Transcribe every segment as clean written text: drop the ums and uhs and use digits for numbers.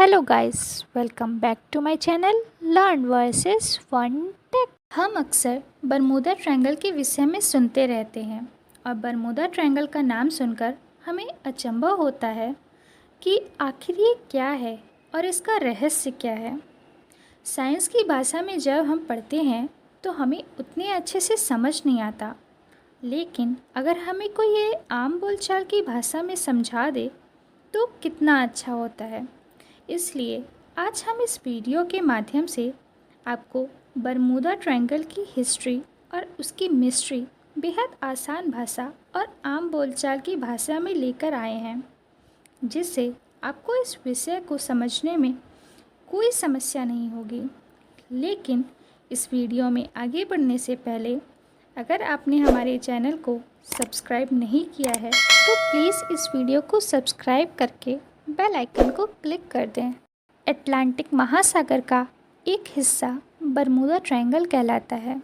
Hello guys, welcome back to my channel learn versus fun tech. हम अक्सर Bermuda triangle के विषय में सुनते रहते हैं और बरमूदा ट्रायंगल का नाम सुनकर हमें अचंभा होता है कि आखिर ये क्या है और इसका रहस्य क्या है। साइंस की भाषा में जब हम पढ़ते हैं तो हमें उतने अच्छे से समझ नहीं आता, लेकिन अगर हमें कोई ये आम बोलचाल की भाषा में समझा दे तो कितना अच्छा होता है। इसलिए आज हम इस वीडियो के माध्यम से आपको बरमूदा ट्रायंगल की हिस्ट्री और उसकी मिस्ट्री बेहद आसान भाषा और आम बोलचाल की भाषा में लेकर आए हैं, जिससे आपको इस विषय को समझने में कोई समस्या नहीं होगी। लेकिन इस वीडियो में आगे बढ़ने से पहले अगर आपने हमारे चैनल को सब्सक्राइब नहीं किया है तो प्लीज़ इस वीडियो को सब्सक्राइब करके बेल आइकन को क्लिक कर दें। अटलांटिक महासागर का एक हिस्सा बरमूदा ट्रायंगल कहलाता है।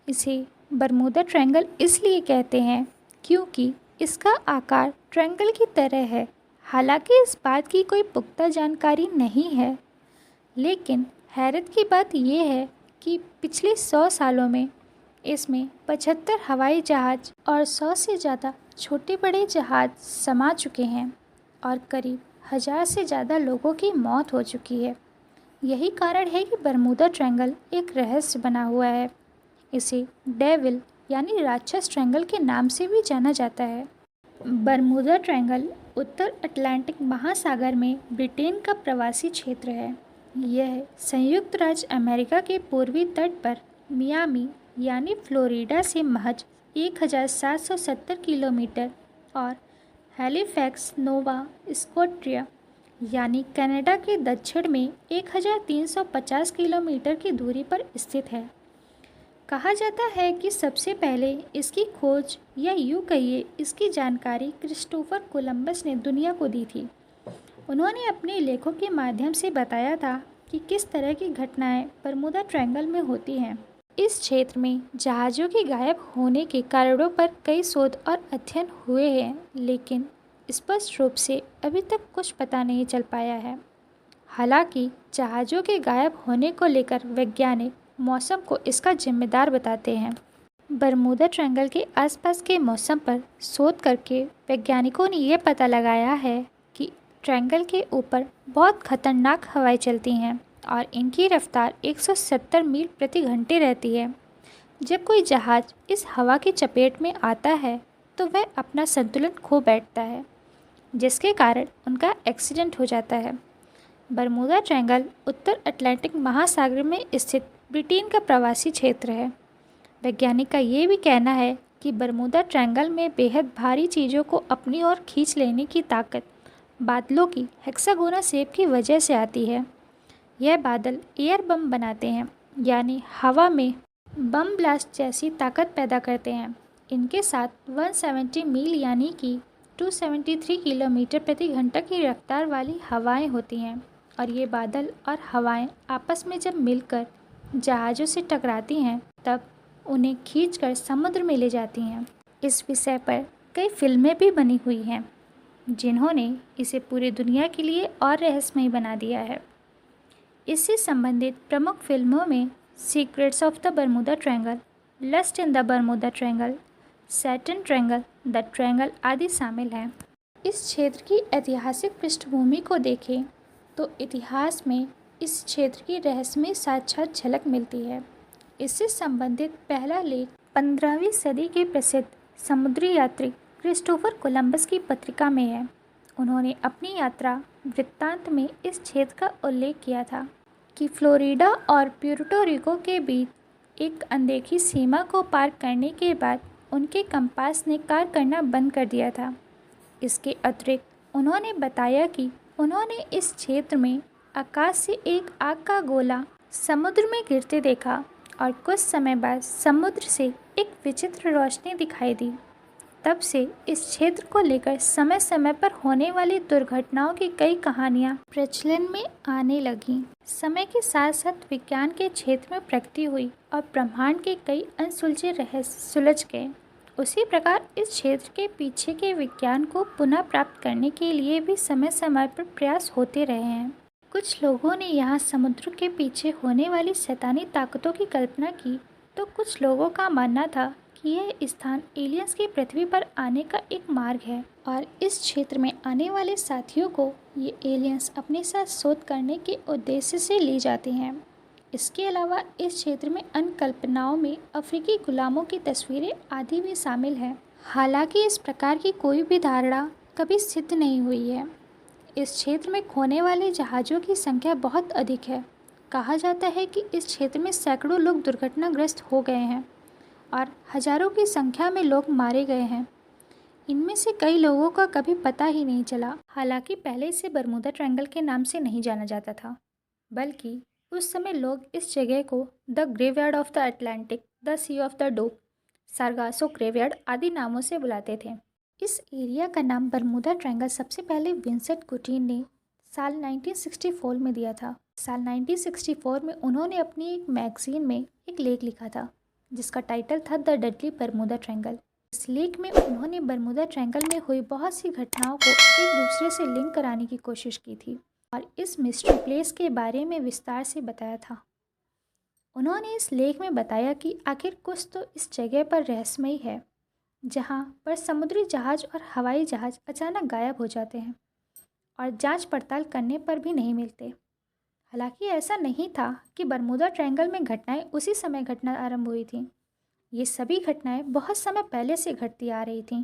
इसे बरमूदा ट्रायंगल इसलिए कहते हैं क्योंकि इसका आकार ट्रायंगल की तरह है। हालांकि इस बात की कोई पुख्ता जानकारी नहीं है, लेकिन हैरत की बात यह है कि पिछले 100 सालों में इसमें 75 हवाई जहाज़ और 100 से ज़्यादा छोटे बड़े जहाज़ समा चुके हैं और करीब 1000 से ज़्यादा लोगों की मौत हो चुकी है। यही कारण है कि बरमूदा ट्रायंगल एक रहस्य बना हुआ है। इसे डेविल यानी राक्षस ट्रायंगल के नाम से भी जाना जाता है। बरमूदा ट्रायंगल उत्तर अटलांटिक महासागर में ब्रिटेन का प्रवासी क्षेत्र है। यह संयुक्त राज्य अमेरिका के पूर्वी तट पर मियामी यानी फ्लोरिडा से महज 1770 किलोमीटर और हैलिफैक्स नोवा स्कॉटिया यानी कनाडा के दक्षिण में 1350 किलोमीटर की दूरी पर स्थित है। कहा जाता है कि सबसे पहले इसकी खोज या यूँ कहिए इसकी जानकारी क्रिस्टोफर कोलंबस ने दुनिया को दी थी। उन्होंने अपने लेखों के माध्यम से बताया था कि किस तरह की घटनाएं बरमूदा ट्रायंगल में होती हैं। इस क्षेत्र में जहाज़ों के गायब होने के कारणों पर कई शोध और अध्ययन हुए हैं, लेकिन स्पष्ट रूप से अभी तक कुछ पता नहीं चल पाया है। हालांकि जहाज़ों के गायब होने को लेकर वैज्ञानिक मौसम को इसका जिम्मेदार बताते हैं। बरमूदा ट्रायंगल के आसपास के मौसम पर शोध करके वैज्ञानिकों ने यह पता लगाया है कि ट्रायंगल के ऊपर बहुत खतरनाक हवाएं चलती हैं और इनकी रफ्तार 170 मील प्रति घंटे रहती है। जब कोई जहाज़ इस हवा की चपेट में आता है तो वह अपना संतुलन खो बैठता है, जिसके कारण उनका एक्सीडेंट हो जाता है। बरमूदा ट्रायंगल उत्तर अटलांटिक महासागर में स्थित ब्रिटेन का प्रवासी क्षेत्र है। वैज्ञानिक का ये भी कहना है कि बरमूदा ट्रायंगल में बेहद भारी चीज़ों को अपनी ओर खींच लेने की ताकत बादलों की हेक्सागोनल शेप की वजह से आती है। यह बादल एयर बम बनाते हैं, यानी हवा में बम ब्लास्ट जैसी ताकत पैदा करते हैं। इनके साथ 170 मील यानी कि 273 किलोमीटर प्रति घंटा की रफ्तार वाली हवाएं होती हैं और ये बादल और हवाएं आपस में जब मिलकर जहाज़ों से टकराती हैं तब उन्हें खींचकर समुद्र में ले जाती हैं। इस विषय पर कई फिल्में भी बनी हुई हैं, जिन्होंने इसे पूरी दुनिया के लिए और रहस्यमय बना दिया है। इससे संबंधित प्रमुख फिल्मों में secrets of the Bermuda Triangle, lust in the Bermuda Triangle, Saturn triangle, the triangle आदि शामिल हैं। इस क्षेत्र की ऐतिहासिक पृष्ठभूमि को देखें तो इतिहास में इस क्षेत्र की रहस्यमय साक्षात झलक मिलती है। इससे संबंधित पहला लेख 15वीं सदी के प्रसिद्ध समुद्री यात्री क्रिस्टोफर कोलंबस की पत्रिका में है। उन्होंने अपनी यात्रा वृत्तांत में इस क्षेत्र का उल्लेख किया था कि फ्लोरिडा और प्यूर्टो रिको के बीच एक अनदेखी सीमा को पार करने के बाद उनके कंपास ने कार्य करना बंद कर दिया था। इसके अतिरिक्त उन्होंने बताया कि उन्होंने इस क्षेत्र में आकाश से एक आग का गोला समुद्र में गिरते देखा और कुछ समय बाद समुद्र से एक विचित्र रोशनी दिखाई दी। तब से इस क्षेत्र को लेकर समय समय पर होने वाली दुर्घटनाओं की कई कहानियां प्रचलन में आने लगीं। समय के साथ साथ विज्ञान के क्षेत्र में प्रगति हुई और ब्रह्मांड के कई अनसुलझे रहस्य सुलझ गए। उसी प्रकार इस क्षेत्र के पीछे के विज्ञान को पुनः प्राप्त करने के लिए भी समय समय पर प्रयास होते रहे हैं। कुछ लोगों ने यहाँ समुद्र के पीछे होने वाली शैतानी ताकतों की कल्पना की, तो कुछ लोगों का मानना था कि यह स्थान एलियंस की पृथ्वी पर आने का एक मार्ग है और इस क्षेत्र में आने वाले साथियों को ये एलियंस अपने साथ शोध करने के उद्देश्य से ले जाते हैं। इसके अलावा इस क्षेत्र में अन्य कल्पनाओं में अफ्रीकी गुलामों की तस्वीरें आदि भी शामिल हैं। हालांकि इस प्रकार की कोई भी धारणा कभी सिद्ध नहीं हुई है। इस क्षेत्र में खोने वाले जहाज़ों की संख्या बहुत अधिक है। कहा जाता है कि इस क्षेत्र में सैकड़ों लोग दुर्घटनाग्रस्त हो गए हैं और हजारों की संख्या में लोग मारे गए हैं। इनमें से कई लोगों का कभी पता ही नहीं चला। हालांकि पहले इसे बरमूडा ट्रायंगल के नाम से नहीं जाना जाता था, बल्कि उस समय लोग इस जगह को the graveyard of the Atlantic, the sea of the dope, Sargasso graveyard आदि नामों से बुलाते थे। इस एरिया का नाम बरमूडा ट्रायंगल सबसे पहले विंसेंट गुटीन ने साल 1964 में दिया था। साल 1964 में उन्होंने अपनी एक मैगजीन में एक लेख लिखा था जिसका टाइटल था द डेडली बरमूडा ट्रायंगल। इस लेख में उन्होंने बरमूडा ट्रायंगल में हुई बहुत सी घटनाओं को एक दूसरे से लिंक कराने की कोशिश की थी और इस मिस्ट्री प्लेस के बारे में विस्तार से बताया था। उन्होंने इस लेख में बताया कि आखिर कुछ तो इस जगह पर रहस्यमयी है जहाँ पर समुद्री जहाज़ और हवाई जहाज़ अचानक गायब हो जाते हैं और जांच पड़ताल करने पर भी नहीं मिलते। हालांकि ऐसा नहीं था कि बरमूडा ट्रायंगल में घटनाएं उसी समय घटना आरंभ हुई थीं। ये सभी घटनाएं बहुत समय पहले से घटती आ रही थीं,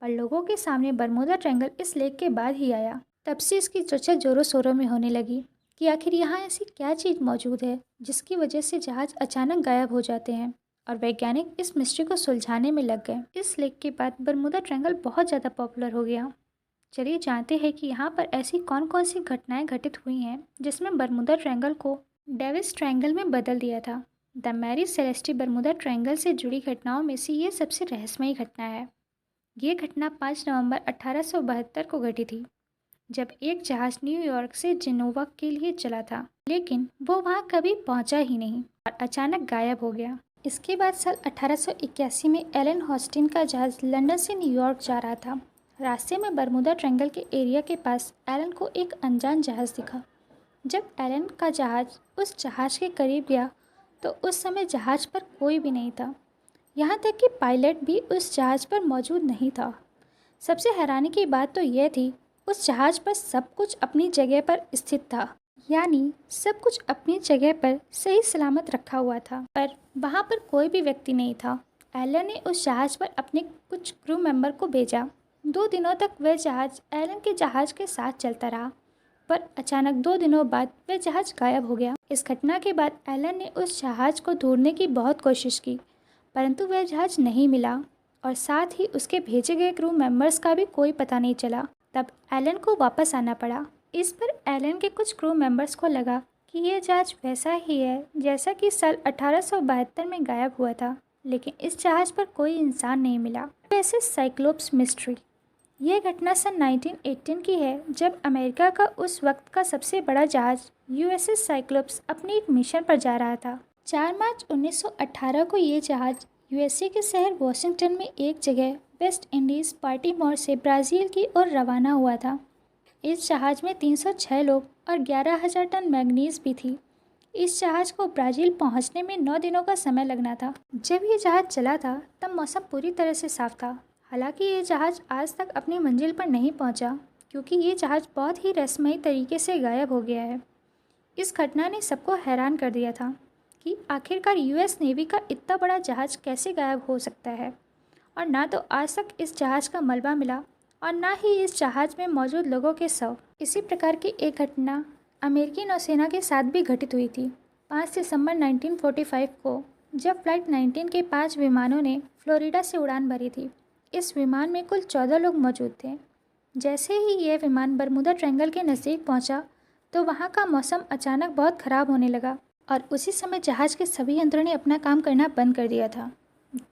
पर लोगों के सामने बरमूडा ट्रायंगल इस लेख के बाद ही आया। तब से इसकी चर्चा जोरों शोरों में होने लगी कि आखिर यहाँ ऐसी क्या चीज़ मौजूद है जिसकी वजह से जहाज़ अचानक गायब हो जाते हैं, और वैज्ञानिक इस मिस्ट्री को सुलझाने में लग गए। इस लेख के बाद बरमूडा ट्रायंगल बहुत ज़्यादा पॉपुलर हो गया। चलिए जानते हैं कि यहाँ पर ऐसी कौन कौन सी घटनाएं घटित हुई हैं जिसमें बरमूडा ट्रायंगल को डेविस ट्रायंगल में बदल दिया था। The Mary Celeste Bermuda Triangle से जुड़ी घटनाओं में से ये सबसे रहस्यमयी घटना है। ये घटना 5 नवंबर 1872 को घटी थी, जब एक जहाज़ न्यूयॉर्क से जेनोवा के लिए चला था, लेकिन वो वहाँ कभी पहुँचा ही नहीं और अचानक गायब हो गया। इसके बाद साल 1881 में एलन हॉस्टिन का जहाज़ लंदन से न्यूयॉर्क जा रहा था। रास्ते में बरमूडा ट्रायंगल के एरिया के पास एलन को एक अनजान जहाज़ दिखा। जब एलन का जहाज़ उस जहाज़ के करीब गया तो उस समय जहाज़ पर कोई भी नहीं था, यहाँ तक कि पायलट भी उस जहाज़ पर मौजूद नहीं था। सबसे हैरानी की बात तो यह थी, उस जहाज़ पर सब कुछ अपनी जगह पर स्थित था, यानी सब कुछ अपनी जगह पर सही सलामत रखा हुआ था, पर वहाँ पर कोई भी व्यक्ति नहीं था। एलन ने उस जहाज़ पर अपने कुछ क्रू मेंबर को भेजा। 2 दिनों तक वह जहाज़ एलन के जहाज़ के साथ चलता रहा, पर अचानक 2 दिनों बाद वह जहाज़ गायब हो गया। इस घटना के बाद एलन ने उस जहाज़ को ढूंढने की बहुत कोशिश की, परंतु वह जहाज़ नहीं मिला और साथ ही उसके भेजे गए क्रू मेंबर्स का भी कोई पता नहीं चला। तब एलन को वापस आना पड़ा। इस पर एलन के कुछ क्रू मेंबर्स को लगा कि यह जहाज़ वैसा ही है जैसा कि साल 1872 में गायब हुआ था, लेकिन इस जहाज़ पर कोई इंसान नहीं मिला। वैसे साइक्लोप्स मिस्ट्री, यह घटना सन 1918 की है, जब अमेरिका का उस वक्त का सबसे बड़ा जहाज़ यूएसएस साइक्लोप्स अपनी एक मिशन पर जा रहा था। 4 मार्च 1918 को ये जहाज़ यूएसए के शहर वॉशिंगटन में एक जगह वेस्ट इंडीज़ बाल्टीमोर से ब्राज़ील की ओर रवाना हुआ था। इस जहाज़ में 306 लोग और 11,000 टन मैग्नीज भी थी। इस जहाज़ को ब्राज़ील पहुंचने में 9 दिनों का समय लगना था। जब ये जहाज़ चला था तब मौसम पूरी तरह से साफ था। हालांकि ये जहाज़ आज तक अपनी मंजिल पर नहीं पहुंचा, क्योंकि ये जहाज़ बहुत ही रहस्यमयी तरीके से गायब हो गया है। इस घटना ने सबको हैरान कर दिया था कि आखिरकार यूएस नेवी का इतना बड़ा जहाज़ कैसे गायब हो सकता है, और ना तो आज तक इस जहाज़ का मलबा मिला और ना ही इस जहाज़ में मौजूद लोगों के शव। इसी प्रकार की एक घटना अमेरिकी नौसेना के साथ भी घटित हुई थी 5 दिसंबर 1945 को, जब फ्लाइट 19 के 5 विमानों ने फ्लोरिडा से उड़ान भरी थी। इस विमान में कुल 14 लोग मौजूद थे। जैसे ही यह विमान बरमूडा ट्रायंगल के नज़दीक पहुंचा तो वहां का मौसम अचानक बहुत ख़राब होने लगा और उसी समय जहाज़ के सभी यंत्रों ने अपना काम करना बंद कर दिया था।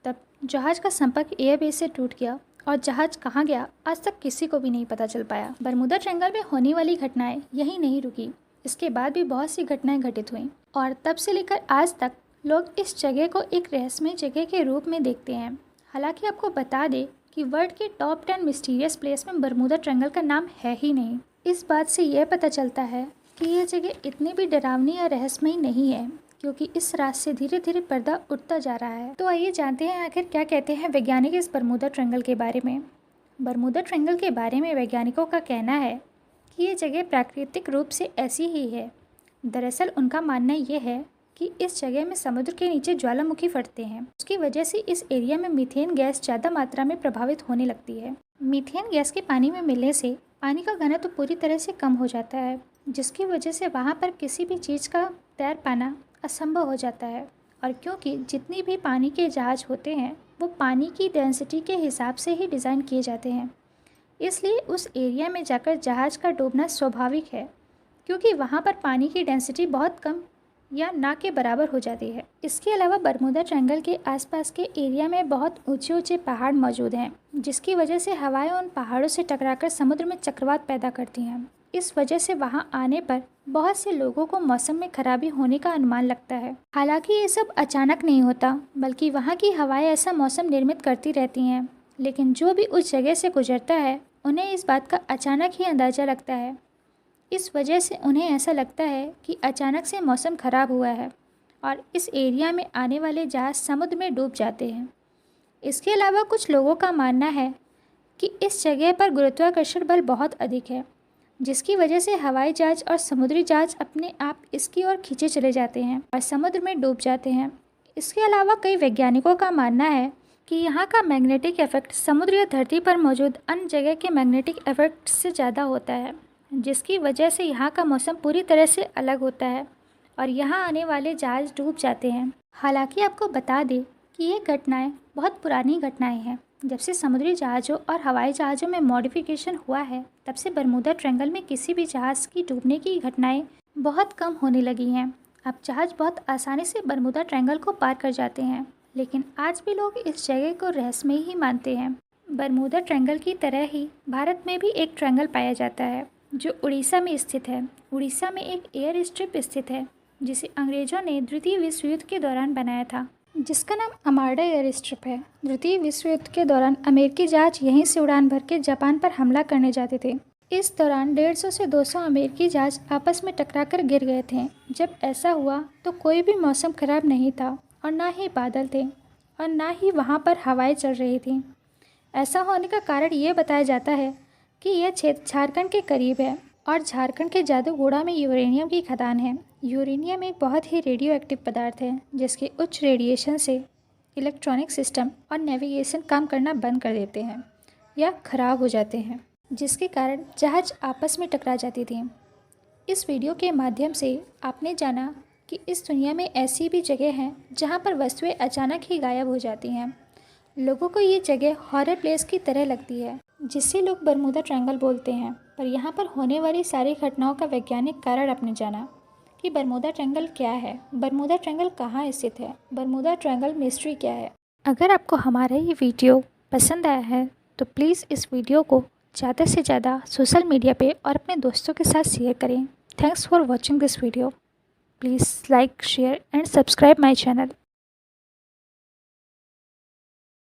तब जहाज़ का संपर्क एयरबेस से टूट गया और जहाज़ कहाँ गया आज तक किसी को भी नहीं पता चल पाया। बरमूडा ट्रायंगल में होने वाली घटनाएं यही नहीं रुकी, इसके बाद भी बहुत सी घटनाएं घटित हुईं और तब से लेकर आज तक लोग इस जगह को एक रहस्यमय जगह के रूप में देखते हैं। हालांकि आपको बता दें कि वर्ल्ड के टॉप 10 मिस्टीरियस प्लेस में बरमूडा ट्रायंगल का नाम है ही नहीं। इस बात से यह पता चलता है कि यह जगह इतनी भी डरावनी या रहस्यमयी नहीं है, क्योंकि इस रात से धीरे धीरे पर्दा उठता जा रहा है। तो आइए जानते हैं आखिर क्या कहते हैं वैज्ञानिक इस बरमूडा ट्रायंगल के बारे में। बरमूडा ट्रायंगल के बारे में वैज्ञानिकों का कहना है कि ये जगह प्राकृतिक रूप से ऐसी ही है। दरअसल उनका मानना यह है कि इस जगह में समुद्र के नीचे ज्वालामुखी फटते हैं। उसकी वजह से इस एरिया में मीथेन गैस ज़्यादा मात्रा में प्रभावित होने लगती है। मीथेन गैस के पानी में मिलने से पानी का घनत्व तो पूरी तरह से कम हो जाता है, जिसकी वजह से वहाँ पर किसी भी चीज़ का तैर पाना असंभव हो जाता है। और क्योंकि जितनी भी पानी के जहाज़ होते हैं वो पानी की डेंसिटी के हिसाब से ही डिज़ाइन किए जाते हैं, इसलिए उस एरिया में जाकर जहाज़ का डूबना स्वाभाविक है, क्योंकि वहाँ पर पानी की डेंसिटी बहुत कम या ना के बराबर हो जाती है। इसके अलावा बरमूडा ट्रायंगल के आसपास के एरिया में बहुत ऊंचे ऊंचे पहाड़ मौजूद हैं, जिसकी वजह से हवाएं उन पहाड़ों से टकराकर समुद्र में चक्रवात पैदा करती हैं। इस वजह से वहां आने पर बहुत से लोगों को मौसम में खराबी होने का अनुमान लगता है। हालांकि ये सब अचानक नहीं होता, बल्कि वहाँ की हवाएं ऐसा मौसम निर्मित करती रहती हैं। लेकिन जो भी उस जगह से गुजरता है उन्हें इस बात का अचानक ही अंदाज़ा लगता है। इस वजह से उन्हें ऐसा लगता है कि अचानक से मौसम ख़राब हुआ है और इस एरिया में आने वाले जहाज़ समुद्र में डूब जाते हैं। इसके अलावा कुछ लोगों का मानना है कि इस जगह पर गुरुत्वाकर्षण बल बहुत अधिक है, जिसकी वजह से हवाई जहाज़ और समुद्री जहाज़ अपने आप इसकी ओर खींचे चले जाते हैं और समुद्र में डूब जाते हैं। इसके अलावा कई वैज्ञानिकों का मानना है कि यहाँ का मैग्नेटिक इफेक्ट समुद्र या धरती पर मौजूद अन्य जगह के मैग्नेटिक इफेक्ट से ज़्यादा होता है, जिसकी वजह से यहाँ का मौसम पूरी तरह से अलग होता है और यहाँ आने वाले जहाज़ डूब जाते हैं। हालांकि आपको बता दें कि ये घटनाएं बहुत पुरानी घटनाएं हैं। जब से समुद्री जहाज़ों और हवाई जहाज़ों में मॉडिफिकेशन हुआ है, तब से बरमूडा ट्रायंगल में किसी भी जहाज़ की डूबने की घटनाएं बहुत कम होने लगी हैं। अब जहाज़ बहुत आसानी से बरमूडा ट्रायंगल को पार कर जाते हैं, लेकिन आज भी लोग इस जगह को रहस्यमयी ही मानते हैं। बरमूडा ट्रायंगल की तरह ही भारत में भी एक ट्रायंगल पाया जाता है जो उड़ीसा में स्थित है। उड़ीसा में एक एयर स्ट्रिप स्थित है जिसे अंग्रेज़ों ने द्वितीय विश्व युद्ध के दौरान बनाया था, जिसका नाम अमार्डा एयर स्ट्रिप है। द्वितीय विश्व युद्ध के दौरान अमेरिकी जहाज यहीं से उड़ान भर के जापान पर हमला करने जाते थे। इस दौरान 150 से 200 अमेरिकी जहाज आपस में टकराकर गिर गए थे। जब ऐसा हुआ तो कोई भी मौसम खराब नहीं था और ना ही बादल थे और ना ही वहाँ पर हवाएं चल रही थी। ऐसा होने का कारण ये बताया जाता है कि यह क्षेत्र झारखंड के करीब है और झारखंड के जादूगोड़ा में यूरेनियम की खदान है। यूरेनियम एक बहुत ही रेडियो एक्टिव पदार्थ है, जिसके उच्च रेडिएशन से इलेक्ट्रॉनिक सिस्टम और नेविगेशन काम करना बंद कर देते हैं या ख़राब हो जाते हैं, जिसके कारण जहाज आपस में टकरा जाती थी। इस वीडियो के माध्यम से आपने जाना कि इस दुनिया में ऐसी भी जगह हैं जहाँ पर वस्तुएं अचानक ही गायब हो जाती हैं। लोगों को ये जगह हॉरर प्लेस की तरह लगती है, जिसे लोग बरमूडा ट्रायंगल बोलते हैं। पर यहाँ पर होने वाली सारी घटनाओं का वैज्ञानिक कारण आपने जाना कि बरमूडा ट्रायंगल क्या है, बरमूडा ट्रायंगल कहाँ स्थित है, बरमूडा ट्रायंगल मिस्ट्री क्या है। अगर आपको हमारा ये वीडियो पसंद आया है तो प्लीज़ इस वीडियो को ज़्यादा से ज़्यादा सोशल मीडिया पे और अपने दोस्तों के साथ शेयर करें। Thanks for watching this video. Please like, share and subscribe my channel.